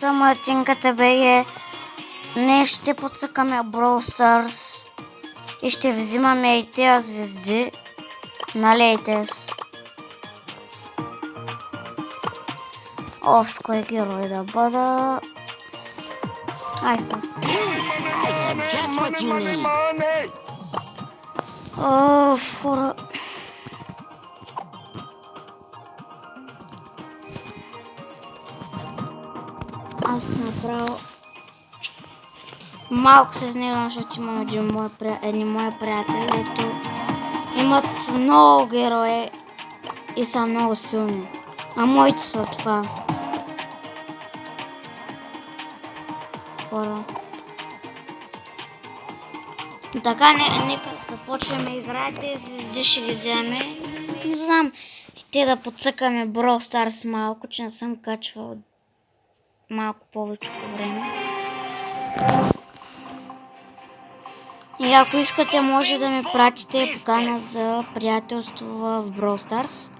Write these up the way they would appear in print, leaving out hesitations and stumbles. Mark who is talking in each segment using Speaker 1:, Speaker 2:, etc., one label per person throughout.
Speaker 1: Съм Мартинката БГ. Днес ще подсъкаме Brawl Stars и ще взимаме и тези звезди. Налейте с. С кой герой да бъда? Айстас. Хора. Аз направо малко се изнервям, защото имам едни мои приятели, които имат много герои и са много силни. А моите са това. Хора. Така, нека започваме играйте, звезди ще ги вземе. Не знам, и те да подсъкаме Brawl Stars малко, че не съм качвал малко повече време. И ако искате, може да ми пратите покана за приятелство в Brawl Stars.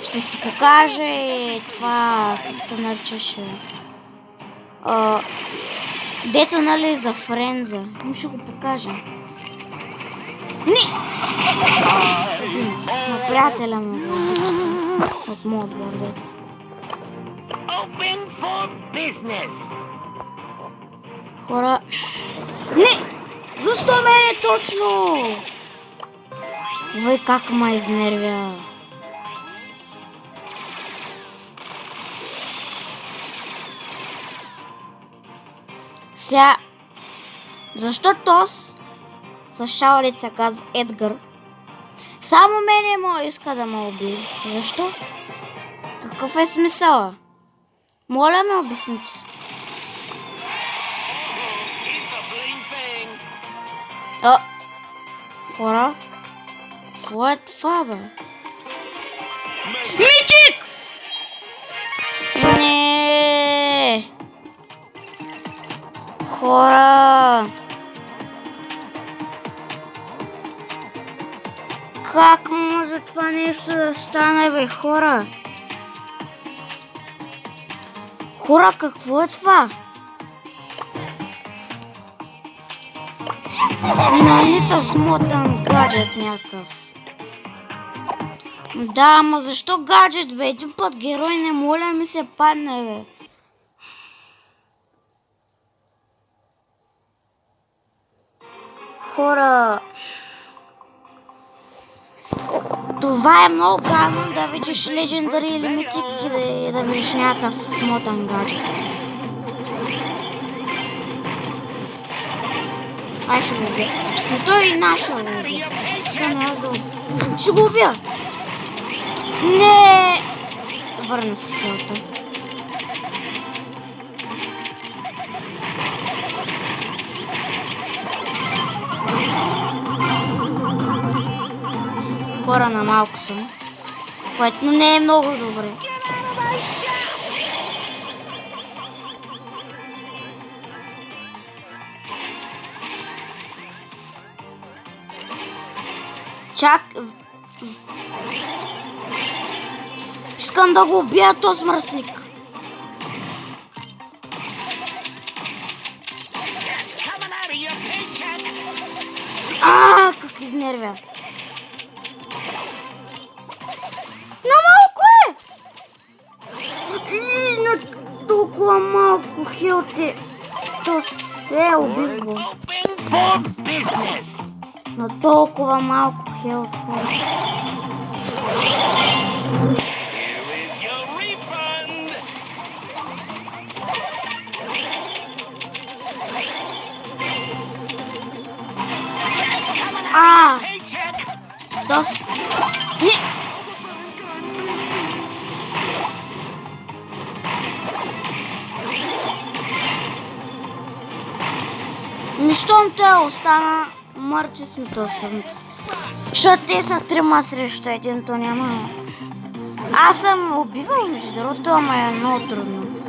Speaker 1: Ще си покажа и това, как се наричаше. Дето, нали, за Френза. Но ще го покажа. Не! На приятеля му от моят бордет.
Speaker 2: Open for business.
Speaker 1: Хора... Не! Защо мене точно? Вой как ме изнервя. Сега... Защо тос с шалдица казва Едгар? Само мене му иска да ме убие. Защо? Какъв е смисъла? Моля ме обясните. Хора? Какво е това, бе? Мичик! Не! Хора! Как може това нещо да стане, бе, хора? Хора, какво е това? Нанита смотан гаджет някакъв. Да, ама защо гаджет, бе? Един път герой не моля ми се падне, бе. Хора... Това е много гадно да видиш легендари или митик и да видиш някакъв смотан гаджет. Ай, ще го убия. Но той и наш ще го убия. Ще го убия. Не! Върна си хилта. Хора, на малко съм. Което не е много добре. Чак... Искам да го убия този мръсник. Как изнервя. На малко е! И на толкова малко хилти. Убих го. На толкова малко хилт. Не! Нищом той остана мъртви сме този седмица. Защото те са трима срещу един, то няма. Аз съм убивал между другото, ама е много трудно.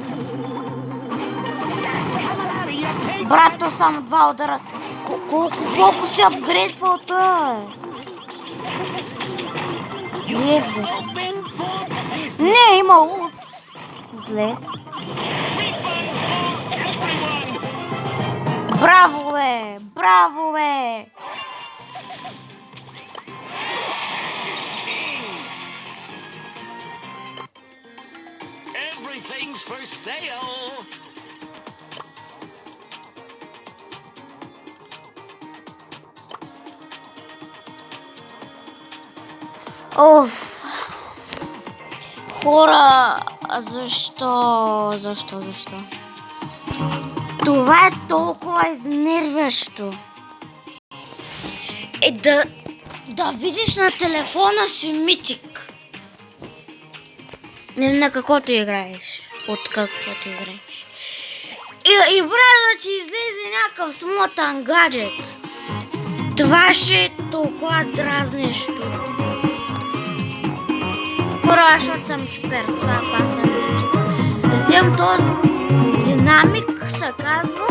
Speaker 1: Брат, то само два удара. Колко си апгрейдвал той? Yes, бе. Не, има лут. зле. Браво, бе! Браво, бе!
Speaker 2: Everything's for sale.
Speaker 1: Оф! Хора, защо? Това е толкова изнервящо. Да видиш на телефона си митик. Или на каквото играеш. От каквото играеш. И брат, да ти излезе някакъв смотан гаджет. Това ще е толкова дразнещо. Хора, защото съм хипер, това паса нещо. Взем този динамик, се казва,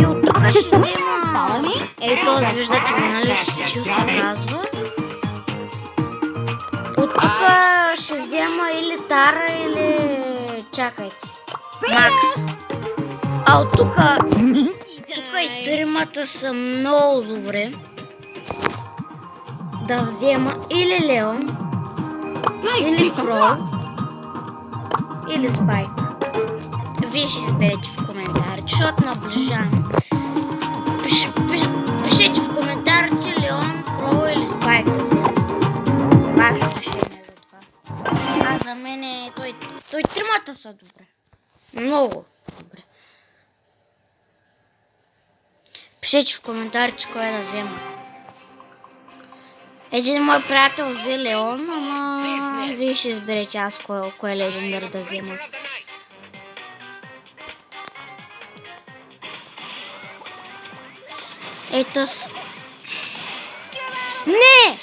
Speaker 1: и от тук ще взема... Ей, този виждате, нали, ще се казва. От тук ще взема или Тара, или... Чакайте. Макс. А от тук и тримата са много добре. Да взема или Леон, или Кроу, или Спайк. Вие ще изберете в коментарите, защото наближавам. Пишете в коментарите Леон, Кроу или Спайк. Ваше решение за това. А за мен той тримата са добре. Много добре. Пишете в коментарите кое да взема. Един мой приятел взе Леон, ама вие ще изберете аз кой легендар да взема. Ето с... Не!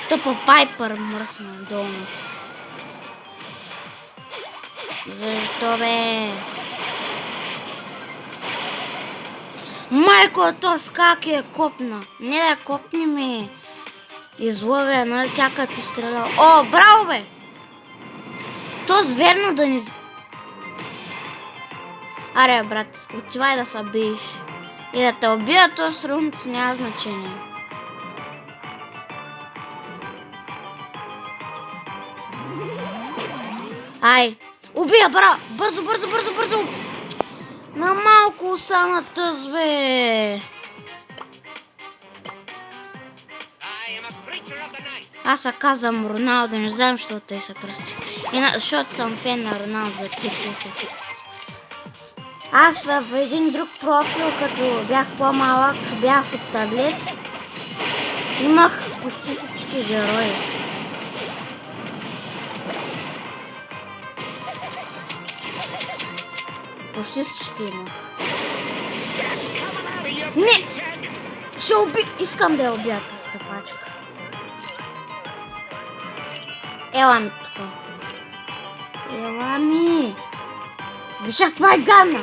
Speaker 1: Тъпа Пайпър мръсна долу. Защо, бе? Майко, то с как е копна. Не да копни ми. Излага, нали тя като стреля. О, браво, бе! То зверно да ни... Аре, брат, отивай да се биеш. И да те убия, то с рунц няма значение. Ай, убия, бра! Бързо! На малко остана тъз, бе! Аз се казвам Роналдо, не знам, защото те са кръсти. Защото съм фен на Роналдо, за те са кръсти. Аз в един друг профил, като бях по-малък, бях от таблет, имах почти всички герои. Почти всички имах. Не! Искам да я убия тази стъпачка. Ела ми тук. Ела ми. Виж каква е гадна.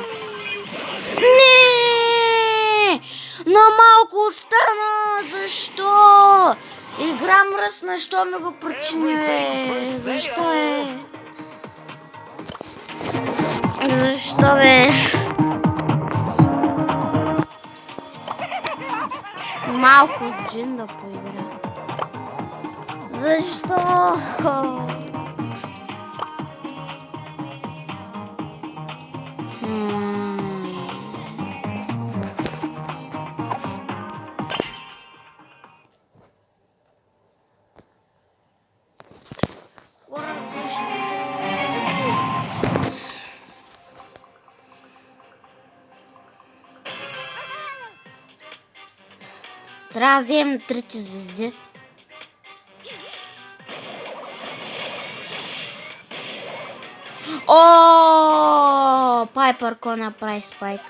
Speaker 1: Не! На малко остана. Защо? Игра мръсна, що ми го причини? Защо е? Защо, бе? Малко с Джин да поигра. Защо? Трябва да вземем 3 звезди. О, Пайпър ко направи Спайк.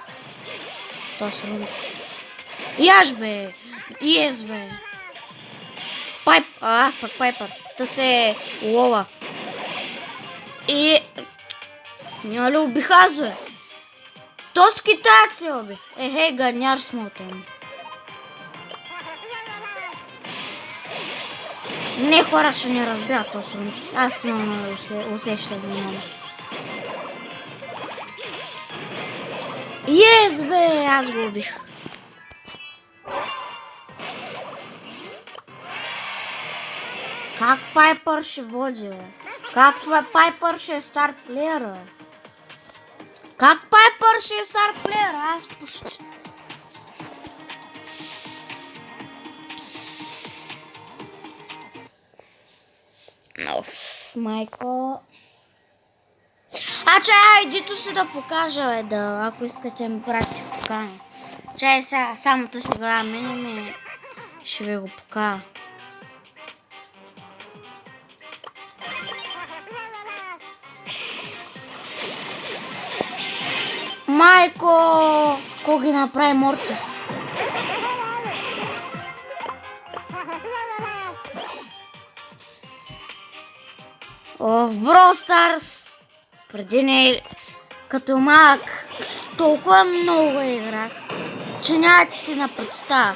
Speaker 1: То с рунци. Яш, бе. Ес, бе. Аз пък Пайпър. Та се лова. И... Няма ли убиха, бе? То с китайци, бе. Ехей, гадняр смотен. Не, хора ще не разбират то слънце. Аз имам усещане. Ес, бе, аз го убих. Как Пайпър ще води, бе? Как Пайпър ще е стар плеер, бе? Как Пайпър ще е стар плеер? Аз почти... Оф, майко... Чай, дито си да покажа, бе, да, ако искате ми прати покана. Чай сега, самата си игра мене ще ви го покажа. Майко, ко ги направи Мортис? В Brawl Stars преди не като малък толкова много играх, че нямате си на представа.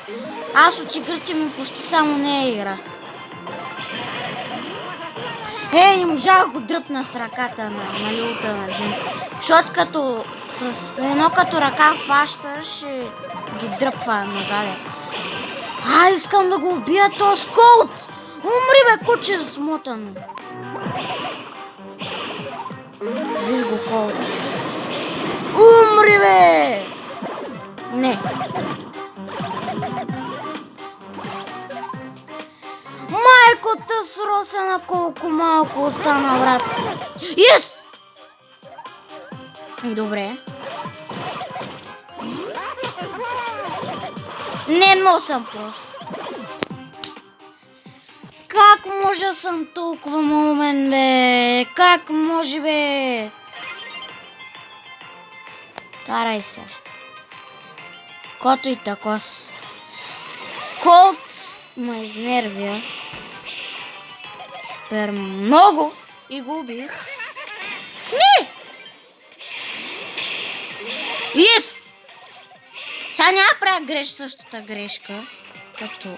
Speaker 1: Аз от игрите ми почти само не играх. Не можах го дръпна с ръката на люлта на Джин. Защото като с едно като ръка фащаш и ги дръпва назад. Искам да го убия този Колт! Умри, бе, куче смотано. Виж го, Колт. Умри, бе! Не. Майката с Росена колко малко остана, брат. Yes! Добре. Не, но съм прост. Как може да съм толкова умен, бе? Как може, бе? Карай се. Кото и такос. Колт ме изнервя. Супер много и го убих. Не! Yes! Сега няма правя същата грешка, като...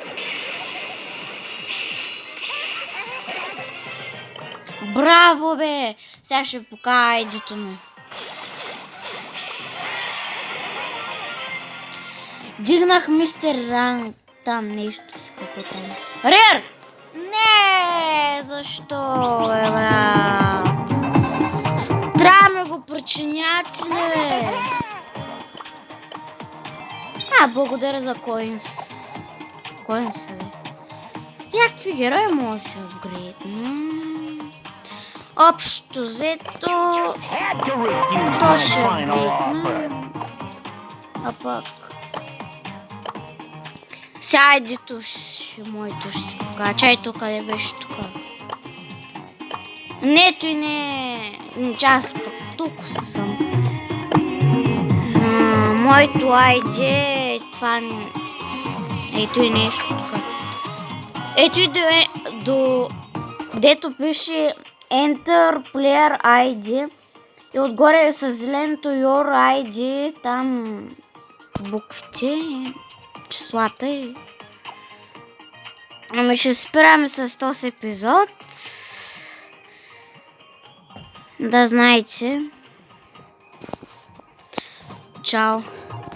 Speaker 1: Браво, бе! Сега ще покажа айдито ми. Дигнах мистер Ранг. Там нещо си какво там. Рер! Не! Защо, бе, брат? Трябва ме го причинят, бе. Благодаря за коинс. Коинс, бе. Някакви герои мога да се апгрейдна. Общо взето... То ще апгрейдна. А пак... Сега едито моето ще се покажа. Чай тук, къде беше тук? Нето и не... Аз пък тук съм. Моето ID, това не... Ето и нещо тук. Ето и до... Дето пише Enter Player ID и отгоре с зеленото Your ID, там буквите, числата и... Ами ще спираме с този епизод. Да знаете. Чао.